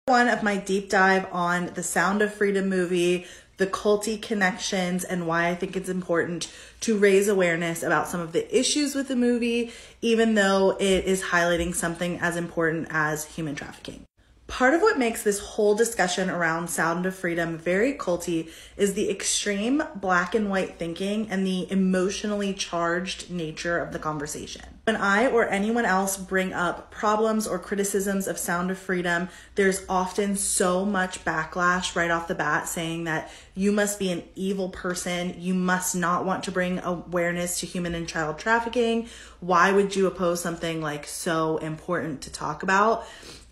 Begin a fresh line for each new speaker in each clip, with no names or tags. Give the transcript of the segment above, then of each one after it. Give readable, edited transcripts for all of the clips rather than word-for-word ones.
One of my deep dive on the Sound of Freedom movie, the culty connections, and why I think it's important to raise awareness about some of the issues with the movie, even though it is highlighting something as important as human trafficking. Part of what makes this whole discussion around Sound of Freedom very culty is the extreme black and white thinking and the emotionally charged nature of the conversation. When I or anyone else bring up problems or criticisms of Sound of Freedom, there's often so much backlash right off the bat saying that you must be an evil person, you must not want to bring awareness to human and child trafficking. Why would you oppose something like so important to talk about?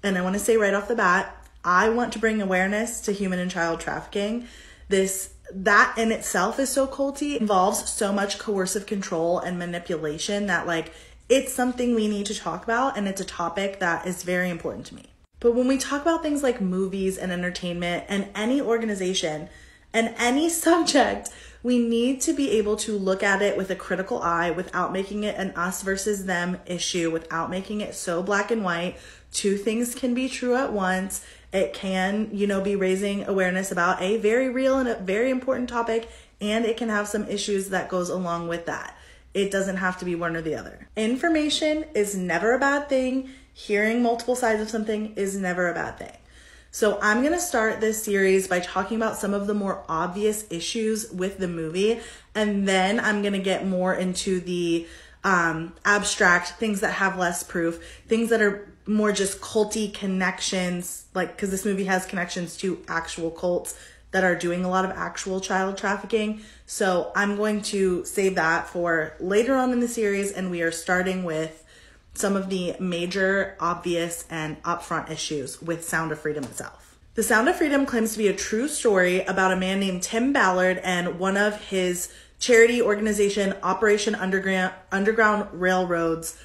And I want to say right off the bat, I want to bring awareness to human and child trafficking. That in itself is so culty. It involves so much coercive control and manipulation that it's something we need to talk about, and it's a topic that is very important to me. But when we talk about things like movies and entertainment and any organization and any subject, we need to be able to look at it with a critical eye without making it an us versus them issue, without making it so black and white. Two things can be true at once. It can, be raising awareness about a very real and a very important topic, and it can have some issues that goes along with that. It doesn't have to be one or the other. Information is never a bad thing. Hearing multiple sides of something is never a bad thing. So I'm going to start this series by talking about some of the more obvious issues with the movie, and then I'm going to get more into the abstract things that have less proof, things that are more just culty connections, because this movie has connections to actual cults that are doing a lot of actual child trafficking. So I'm going to save that for later on in the series, and we are starting with some of the major, obvious, and upfront issues with Sound of Freedom itself. The Sound of Freedom claims to be a true story about a man named Tim Ballard and one of his charity organization, Operation Underground Railroad's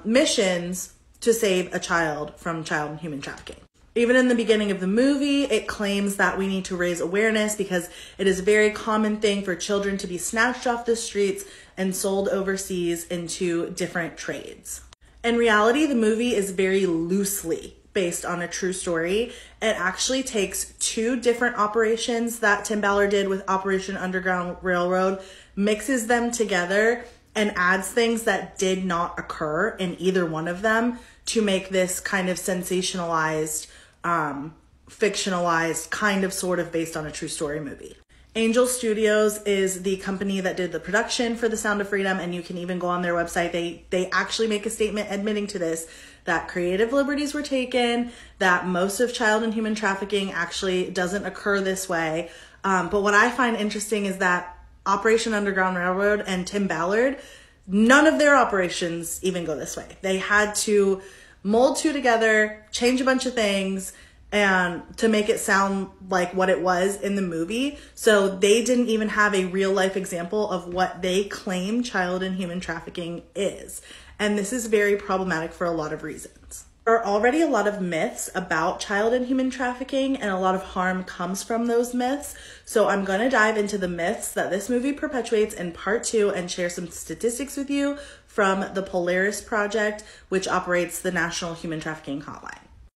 missions to save a child from child and human trafficking. Even in the beginning of the movie, it claims that we need to raise awareness because it is a very common thing for children to be snatched off the streets and sold overseas into different trades. In reality, the movie is very loosely based on a true story. It actually takes two different operations that Tim Ballard did with Operation Underground Railroad, mixes them together, and adds things that did not occur in either one of them to make this kind of sensationalized, fictionalized, kind of sort of based on a true story movie. Angel Studios is the company that did the production for The Sound of Freedom, and you can even go on their website. They actually make a statement admitting to this, that creative liberties were taken, that most of child and human trafficking actually doesn't occur this way. But what I find interesting is that Operation Underground Railroad and Tim Ballard, none of their operations even go this way. They had to mold two together, change a bunch of things, and to make it sound like what it was in the movie. So they didn't even have a real life example of what they claim child and human trafficking is. And this is very problematic for a lot of reasons. There are already a lot of myths about child and human trafficking, and a lot of harm comes from those myths. So I'm going to dive into the myths that this movie perpetuates in part 2 and share some statistics with you from the Polaris Project, which operates the National Human Trafficking Hotline.